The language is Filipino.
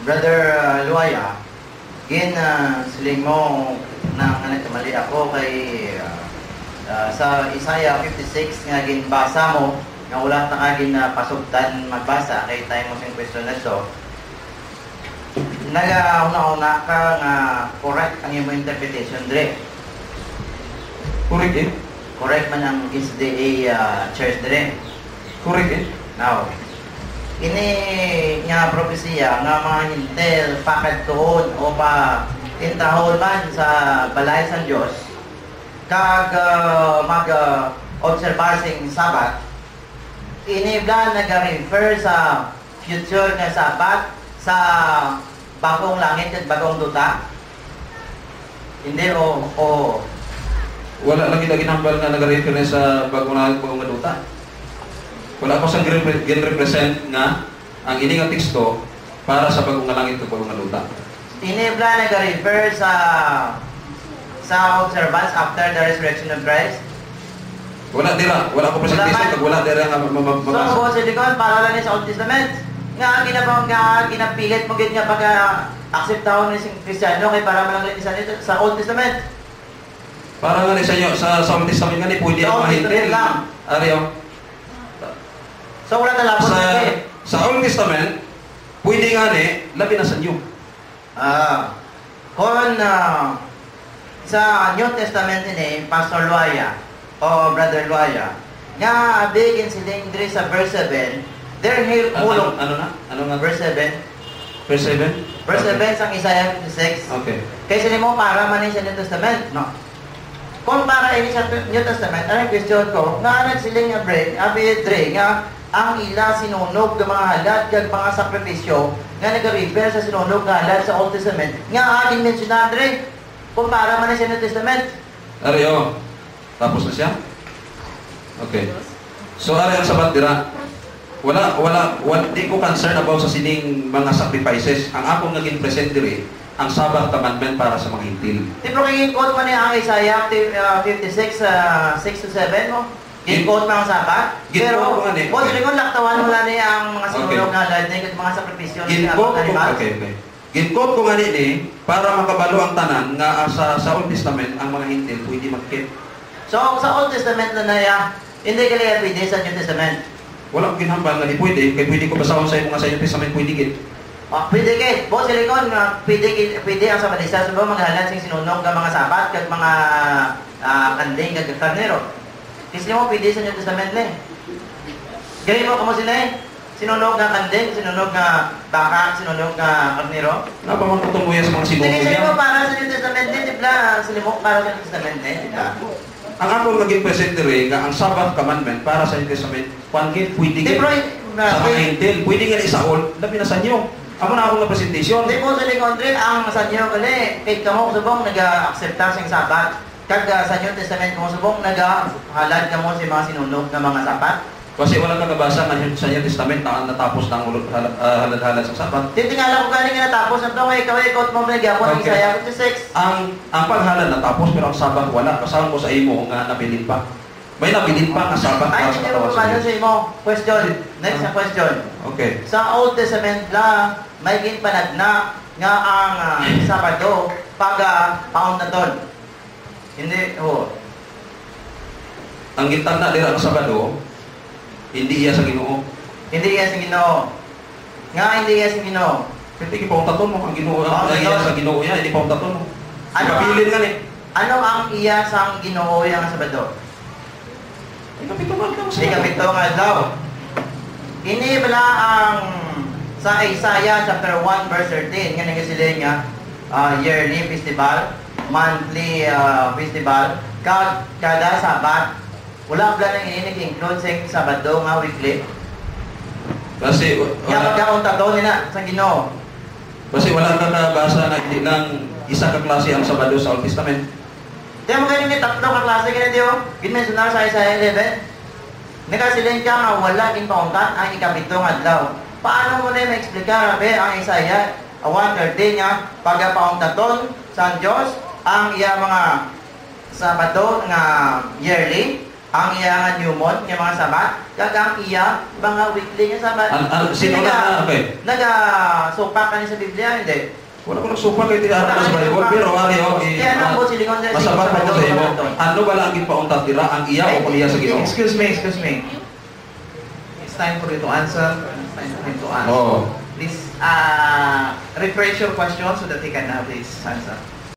Brother Luaya, siling mo na nagkamali ako kay sa Isaiah 56 nga ginbasa mo nga wala na kagin na pasugtan magbasa kay tayo mo sing question na so nagauna-una ka nga correct ang iyong interpretation dire. Correct eh? Correct man ang SDA church dire. Correct eh? Now, ini nga propesiya nga mga hintel pakad tuon o pa intahon man sa balay sa Dios kag mag-obserbar sing Sabat, ini bla nag-refer sa future nga Sabat sa bagong langit at bagong duta. Hindi o wala lagi nambal nga nag-refer sa bagong langit at bagong duta. Wala ko sang gin-represent nga ang ini nga teksto para sa bagong langit at bagong duta. Ini bla nag-refer sa observance after the resurrection of Christ. Wala ko presentation kag wala dira nga mabasa. So, silikon para lang sa Old Testament. Nga ginapilit mo gid nga pagka akseptahon ni sing Kristiyano kay para man lang sa Old Testament. Para nga ni sa inyo sa Old Testament nga ni pwede ang mahintil. Ariyo. So wala talabot sa Old Testament pwede nga ni labi na sa inyo. Kung sa New Testament ni Pastor Luaya o Brother Luaya nga bigin siling diri sa verse 7 there here ulong ano nga verse 7 verse 7 verse 7 sa Isaiah 56. Okay, kay sila mo para man sa New Testament no kung para ini sa New Testament ang question ko nga siling nga break dre nga ang ila sinunog ng mga halad kag mga sakripisyo nga nag-refer sa sinunog nga halad sa Old Testament nga aking mentionan dre kung para man sa New Testament. Ariyo. Tapos na siya? Okay. So, ari ang sabat dira. Wala, di ko concern about sa sining mga sacrifices. Ang akong naging present diri, ang Sabbath commandment para sa mga hintil. Pero kaya quote man niya ang Isaiah 56, 6 to 7 mo? Gin-quote mo ang Sabbath? Pero, boss, rin ko laktawan mo lang niya ang mga sinulog na halad at mga sakripisyo. Gin-quote ko nga ni para makabalo ang tanan nga sa Old Testament ang mga hintil pwede magkit. So sa Old Testament na naya, hindi ka liya pwede sa New Testament? Wala akong ginhambal nga di pwede, kaya pwede ko basahon sa iyo nga sa New Testament pwede kit. Pwede kit. Boss, silikon nga pwede ang Sabadista sa mga maghalan sing sinunog ng mga sabat kag mga kanding kag karnero. Kasi mo pwede sa New Testament na Gawin mo kamo sila sinunog nga kanding, sinunog nga baka, sinunog nga karnero. Napaman ko tumuya sa mga sinunog niya. Sige, niya. para sa New Testament din, di ba? Silimok para sa New Testament din, di ba? Ang akong naging presenter nga ang Sabbath commandment para sa New Testament, pwede git sa mga hintil, pwede nga sa Old, labi na sa inyo. Amo na akong na-presentation. Di po sa likod rin, ang sa inyo gali, kay kamo subong nag-acceptance ng Sabbath, kag sa New Testament kamo subong nag-halad kamo sa mga sinunog na mga sabat. Kasi wala kang nabasa na sa New Testament na natapos na ang halad-halad sa Sabat. Titingala ko galing nga natapos. Ang tawag ikaw mo nagyapon ng Isaiah 56. Ang paghalad natapos pero ang Sabat wala. Kasama ko sa imo nga nabilin pa. May nabilin pa nga Sabat para sa katawan sa Diyos. Sa imo. Question. Next na question. Okay. Sa Old Testament lang, may ginpanagna nga ang Sabado pag pauntaton. Hindi, Ang gintagna dira ang Sabado, hindi iya sa Ginoo. Hindi iya sa Ginoo. Nga hindi iya sa Ginoo. Hindi ipauntaton mo ang Ginoo. Iya sa Ginoo niya, hindi pauntaton mo. Kapilin nga ni. Ano ang iya sa Ginoo yang Sabado? Ikapito nga daw. Ini bala ang sa Isaiah chapter 1 verse 13 nga nagasiling nga yearly festival, monthly festival, kada Sabat. Wala ba nang include sa Sabado nga weekly? Kasi wala ka nila sa Ginoo. Kasi wala ka nabasa na hindi lang isa ka klase ang Sabado sa Old Testament. Tiyan mo ganyan ni tatlo ka klase ganyan diyo. Ginmensionar sa Isaiah 11. Nagasiling ka nga wala ginpauntan ang ikapitong adlaw. Paano mo na ma-explica ang Isaiah 1:13 nga pagapauntaton sa Dios ang iya mga Sabado nga yearly ang iya nga newmon, nga mga sabat, kag ang iya mga weekly nga sabat. Sino na, okay. Nag-sopa ka niya sa Biblia, hindi? Wala ko nagsupa kayo tinaharap sa Bible, pero ari o, Kaya nang po silingon sa masabat pa ko sa imo. Ano ba lang pauntat tira ang iya o pag iya sa Ginoo? Excuse me. It's time for you to answer. It's time for him to answer. Oh. Please, rephrase your question so that he can have his answer.